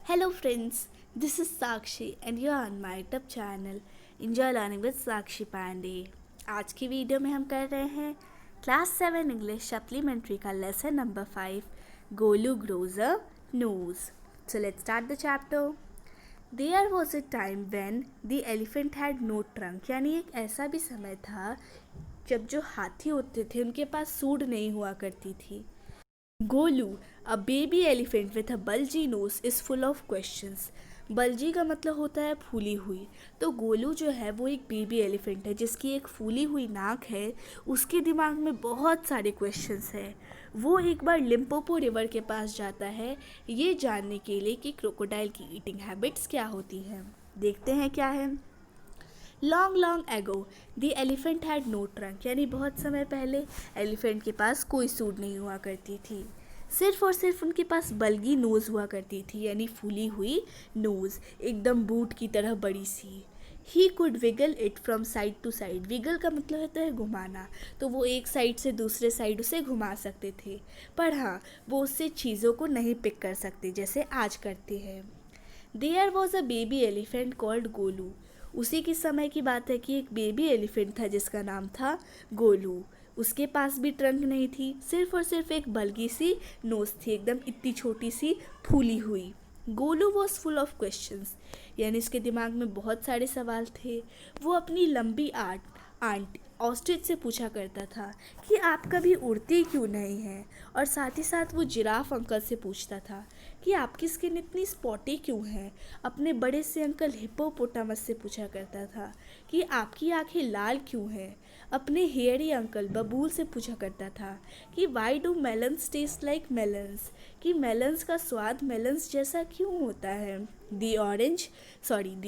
Hello friends, this is Sakshi and you are on my YouTube channel Enjoy Learning with Sakshi Pandey। आज की video में हम कर रहे हैं क्लास 7 इंग्लिश सप्लीमेंट्री का lesson number 5 Golu grows a knows. So let's start the chapter। There was a time when the elephant had no trunk, यानी एक ऐसा भी समय था जब जो हाथी होते थे उनके पास सूंड नहीं हुआ करती थी। गोलू अ baby elephant with a bulgy knows is full of questions. Bulgy का मतलब होता है फूली हुई। तो गोलू जो है वो एक बेबी एलिफेंट है जिसकी एक फूली हुई नाक है। उसके दिमाग में बहुत सारे क्वेश्चंस हैं। वो एक बार लिम्पोपो रिवर के पास जाता है ये जानने के लिए कि क्रोकोडाइल की ईटिंग हैबिट्स क्या होती हैं। देखते हैं क्या है। Long long ago the elephant had no trunk, यानी बहुत समय पहले एलिफेंट के पास कोई सूंड नहीं हुआ करती थी। सिर्फ और सिर्फ उनके पास बल्गी नोज़ हुआ करती थी, यानी फूली हुई नोज़, एकदम बूट की तरह बड़ी सी। He could wiggle it from side to side. Wiggle का मतलब होता है घुमाना, तो वो एक साइड से दूसरे साइड उसे घुमा सकते थे। पर हाँ, वो उससे चीज़ों को नहीं पिक कर सकते जैसे आज करते हैं। There was a baby elephant called Golu. उसी के समय की बात है कि एक बेबी एलिफेंट था जिसका नाम था गोलू। उसके पास भी ट्रंक नहीं थी, सिर्फ और सिर्फ एक बल्गी सी नोज थी, एकदम इतनी छोटी सी फूली हुई। Golu was full of questions, यानी उसके दिमाग में बहुत सारे सवाल थे। वो अपनी लंबी आंट ऑस्ट्रिच से पूछा करता था कि आप कभी उड़ती क्यों नहीं हैं, और साथ ही साथ वो जिराफ अंकल से पूछता था कि आपकी स्किन इतनी स्पॉटी क्यों है। अपने बड़े से अंकल हिप्पोपोटामस से पूछा करता था कि आपकी आंखें लाल क्यों हैं। अपने हेयरी अंकल बबूल से पूछा करता था कि why do melons taste like melons, कि मेलन्स का स्वाद मेलन्स जैसा क्यों होता है। The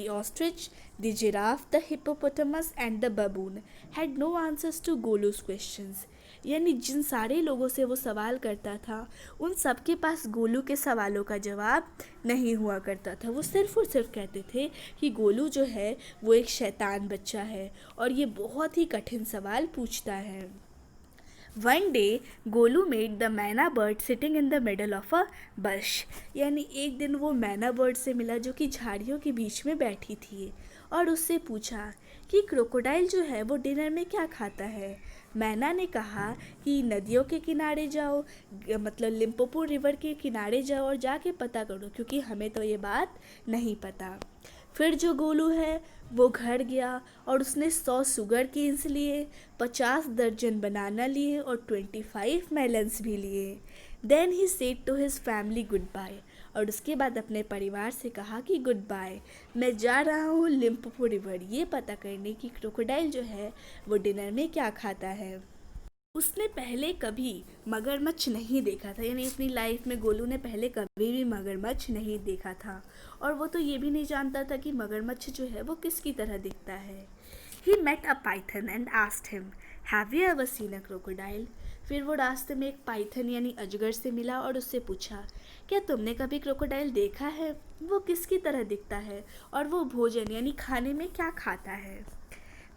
ostrich, the giraffe, the hippopotamus and the baboon had no answers to Golu's questions, यानी जिन सारे लोगों से वो सवाल करता था उन सब के पास गोलू के सवालों का जवाब नहीं हुआ करता था। वो सिर्फ और सिर्फ कहते थे कि गोलू जो है वो एक शैतान बच्चा है और ये बहुत ही कठिन सवाल पूछता है। One day Golu made the myna bird sitting in the middle of a bush, यानी एक दिन वो मैना बर्ड से मिला जो कि झाड़ियों के बीच में बैठी थी और उससे पूछा कि क्रोकोडाइल जो है वो डिनर में क्या खाता है। मैना ने कहा कि नदियों के किनारे जाओ, मतलब लिम्पोपो रिवर के किनारे जाओ और जाके पता करो, क्योंकि हमें तो ये बात नहीं पता। फिर जो गोलू है वो घर गया और उसने 100 शुगर केन्स लिए, 50 दर्जन बनाना लिए और 25 मेलन्स भी लिए। Then he said to his family goodbye, और उसके बाद अपने परिवार से कहा कि गुड बाय, मैं जा रहा हूँ लिम्पोपो रिवर ये पता करने कि क्रोकोडाइल जो है वो डिनर में क्या खाता है। उसने पहले कभी मगरमच्छ नहीं देखा था, यानी अपनी लाइफ में गोलू ने पहले कभी भी मगरमच्छ नहीं देखा था, और वो तो ये भी नहीं जानता था कि मगरमच्छ जो है वो किसकी तरह दिखता है। He met a python and asked him, have you ever seen a crocodile. फिर वो रास्ते में एक पाइथन यानी अजगर से मिला और उससे पूछा, क्या तुमने कभी क्रोकोडाइल देखा है, वो किसकी तरह दिखता है और वो भोजन यानी खाने में क्या खाता है।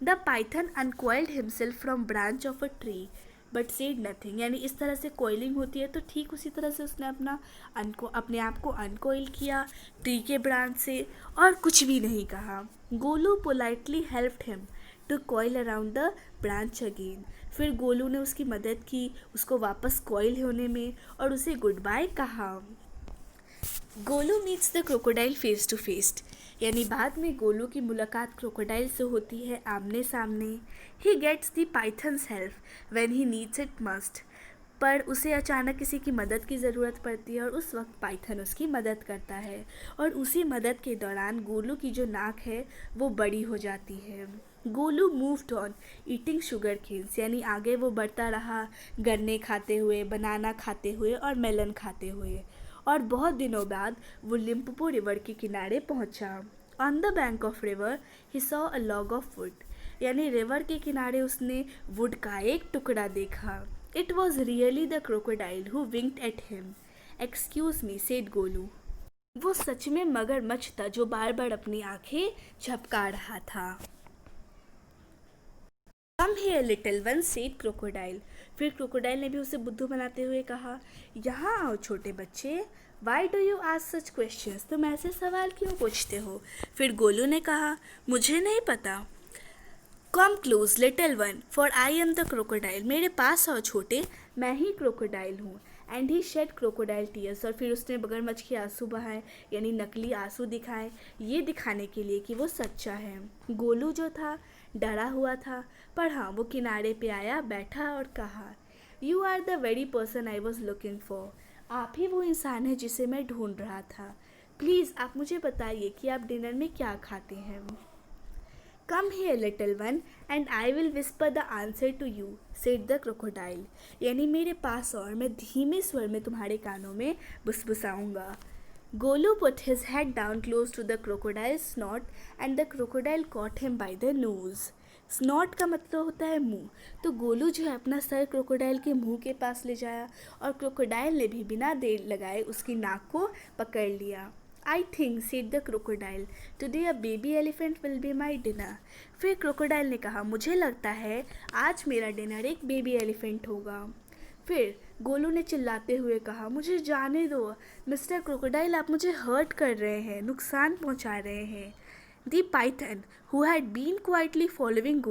The Python uncoiled himself from branch of a tree but said nothing, यानी इस तरह से कोयलिंग होती है तो ठीक उसी तरह से उसने अपने आप को अनकोइल किया ट्री के ब्रांच से और कुछ भी नहीं कहा। Golu politely helped him to coil around the branch again. फिर गोलू ने उसकी मदद की उसको वापस कॉइल होने में और उसे गुड बाय कहा। Golu meets the crocodile face to face, यानी बाद में गोलू की मुलाकात क्रोकोडाइल से होती है आमने सामने। He gets the python's help when he needs it most, पर उसे अचानक किसी की मदद की ज़रूरत पड़ती है और उस वक्त पाइथन उसकी मदद करता है, और उसी मदद के दौरान गोलू की जो नाक है वो बड़ी हो जाती है। Golu moved on eating sugar canes, यानी आगे वो बढ़ता रहा गन्ने खाते हुए, बनाना खाते हुए और मेलन खाते हुए, और बहुत दिनों बाद वो लिम्पोपो रिवर के किनारे पहुंचा। On the bank of river he saw a log of wood, यानी रिवर के किनारे उसने वुड का एक टुकड़ा देखा। It was really the crocodile who winked at him. Excuse me said Golu. वो सच में मगरमच्छ था जो बार बार अपनी आंखें झपका रहा था। कम here little one said crocodile. फिर क्रोकोडाइल ने भी उसे बुद्धू बनाते हुए कहा, यहाँ आओ छोटे बच्चे। Why do you ask such questions, तुम ऐसे सवाल क्यों पूछते हो? फिर गोलू ने कहा, मुझे नहीं पता। Come close little one, for I am the crocodile, मेरे पास आओ छोटे, मैं ही क्रोकोडाइल हूँ। And he shed crocodile tears, और फिर उसने मगरमच्छ के आंसू बहाए, यानी नकली आंसू दिखाए, ये दिखाने के लिए कि वो सच्चा है। गोलू जो था डरा हुआ था, पर हाँ वो किनारे पे आया, बैठा और कहा, you are the very person I was looking for, आप ही वो इंसान है जिसे मैं ढूंढ रहा था। प्लीज़ आप मुझे बताइए कि आप डिनर में क्या खाते हैं। Come here little one and I will whisper the answer to you, said the crocodile, यानी मेरे पास और मैं धीमे स्वर में तुम्हारे कानों में बुसबुसाऊंगा। Golu put his head down close to the crocodile snout and the crocodile caught him by the nose. Snout का मतलब होता है मुंह, तो गोलू जो है अपना सर क्रोकोडाइल के मुंह के पास ले जाया और क्रोकोडाइल ने भी बिना देर लगाए उसकी नाक को पकड़ लिया। I think said the crocodile today a baby elephant will be my dinner. फिर क्रोकोडाइल ने कहा, मुझे लगता है आज मेरा डिनर एक बेबी एलिफेंट होगा। फिर गोलू ने चिल्लाते हुए कहा, मुझे जाने दो मिस्टर क्रोकोडाइल, आप मुझे हर्ट कर रहे हैं, नुकसान पहुंचा रहे हैं। The python, who had been quietly following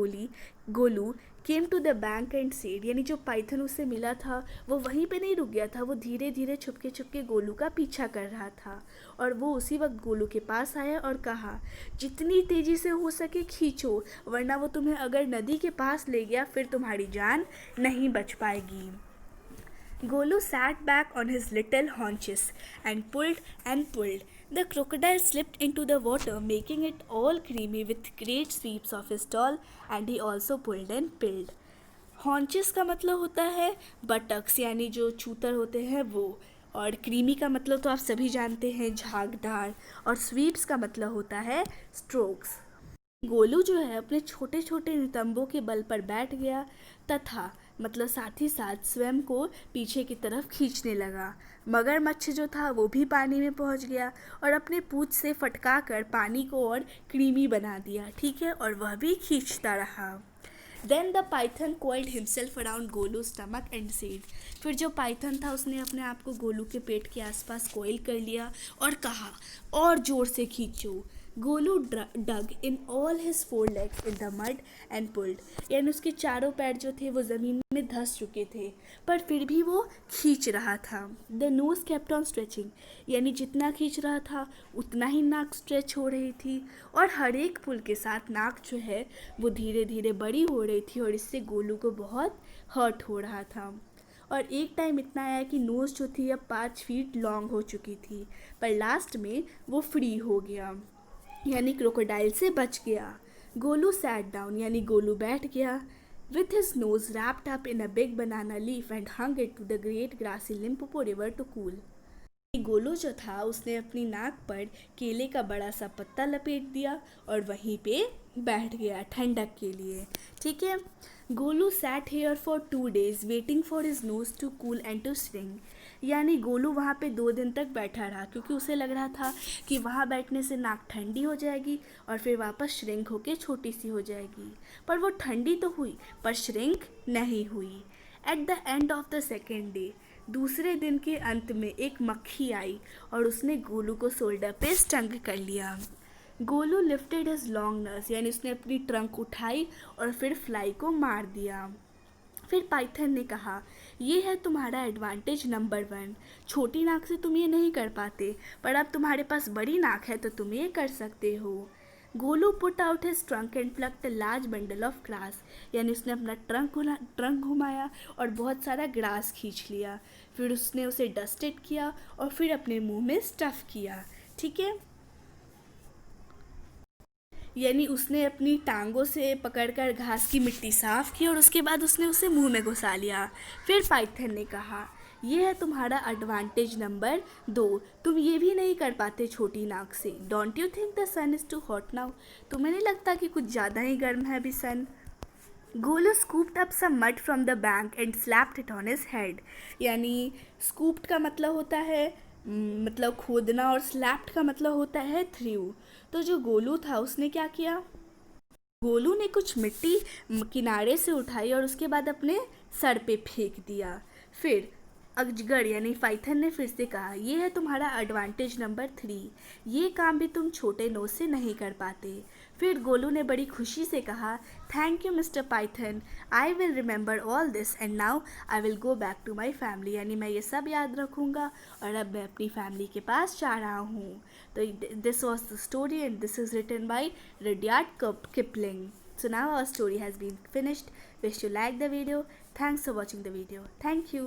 Golu came to the bank and said, यानी जो पाइथन उससे मिला था वो वहीं पे नहीं रुक गया था, वो धीरे धीरे छुपके छुपके गोलू का पीछा कर रहा था। और वो उसी वक्त गोलू के पास आया और कहा, जितनी तेज़ी से हो सके खींचो, वरना वो तुम्हें अगर नदी के पास ले गया फिर तुम्हारी जान नहीं बच पाएगी। Golu sat back on his little haunches and pulled. The crocodile slipped into the water, making it all creamy with great sweeps of his tail, and he also pulled and pilled. Haunches का मतलब होता है buttocks, यानी जो चूतर होते हैं वो, और क्रीमी का मतलब तो आप सभी जानते हैं झागदार, और स्वीप्स का मतलब होता है स्ट्रोक्स। गोलू जो है अपने छोटे छोटे नितंबों के बल पर बैठ गया तथा मतलब साथ ही साथ स्वयं को पीछे की तरफ खींचने लगा। मगरमच्छ जो था वो भी पानी में पहुंच गया और अपने पूंछ से फटका कर पानी को और क्रीमी बना दिया, ठीक है, और वह भी खींचता रहा। Then the python coiled himself around Golu stomach and said, फिर जो पाइथन था उसने अपने आप को गोलू के पेट के आसपास कोयल कर लिया और कहा, और जोर से खींचो। Golu dug in all his four legs in the mud and pulled, यानी उसके चारों पैर जो थे वो ज़मीन में धंस चुके थे, पर फिर भी वो खींच रहा था। The nose kept on stretching, यानी जितना खींच रहा था उतना ही नाक स्ट्रेच हो रही थी, और हर एक पुल के साथ नाक जो है वो धीरे धीरे बड़ी हो रही थी, और इससे गोलू को बहुत हर्ट हो रहा था। और एक टाइम इतना आया कि नोज़ जो थी अब 5 फीट लॉन्ग हो चुकी थी, पर लास्ट में वो फ्री हो गया, यानी क्रोकोडाइल से बच गया। गोलू सैट डाउन, यानी गोलू बैठ गया, with his nose wrapped up in a big banana leaf and hung it to the great grassy Limpopo river to cool. Golu जो था उसने अपनी नाक पर केले का बड़ा सा पत्ता लपेट दिया और वहीं पे बैठ गया ठंडक के लिए, ठीक है। Golu sat there for 2 days waiting for his nose to cool and to shrink, यानी गोलू वहाँ पे 2 दिन तक बैठा रहा क्योंकि उसे लग रहा था कि वहाँ बैठने से नाक ठंडी हो जाएगी और फिर वापस श्रिंक होके छोटी सी हो जाएगी, पर वो ठंडी तो हुई पर श्रिंक नहीं हुई। At the end of the second day, दूसरे दिन के अंत में एक मक्खी आई और उसने गोलू को शोल्डर पे स्टंग कर लिया। गोलू लिफ्टेड हिज लॉन्ग नस, यानी उसने अपनी ट्रंक उठाई और फिर फ्लाई को मार दिया। फिर पाइथन ने कहा, ये है तुम्हारा एडवांटेज नंबर 1, छोटी नाक से तुम ये नहीं कर पाते, पर अब तुम्हारे पास बड़ी नाक है तो तुम ये कर सकते हो। Golu put out his trunk and plucked a large bundle of grass, यानी उसने अपना ट्रंक घुमाया और बहुत सारा ग्रास खींच लिया, फिर उसने उसे डस्टेड किया और फिर अपने मुंह में स्टफ़ किया, ठीक है। यानी उसने अपनी टांगों से पकड़कर घास की मिट्टी साफ़ की और उसके बाद उसने उसे मुंह में घुसा लिया। फिर पाइथन ने कहा, ये है तुम्हारा एडवांटेज नंबर 2, तुम ये भी नहीं कर पाते छोटी नाक से। Don't you think the sun is too hot now, तुम्हें नहीं लगता कि कुछ ज़्यादा ही गर्म है अभी sun. Golu scooped up some mud from the bank and slapped it on his head, यानी स्कूप्ड का मतलब होता है मतलब खोदना और स्लैप्ड का मतलब होता है थ्रू। तो जो गोलू था उसने क्या किया, गोलू ने कुछ मिट्टी किनारे से उठाई और उसके बाद अपने सर पे फेंक दिया। फिर अजगर यानी पाइथन ने फिर से कहा, ये है तुम्हारा एडवांटेज नंबर 3, ये काम भी तुम छोटे नोट से नहीं कर पाते। फिर गोलू ने बड़ी खुशी से कहा, thank you mister Python, I will remember all this and now I will go back to my family. यानी मैं ये सब याद रखूँगा और अब मैं अपनी फैमिली के पास जा रहा हूँ। तो this was the story and this is written by Rudyard Kipling. So now our story has been finished. Wish you like the video. Thanks for watching the video. Thank you.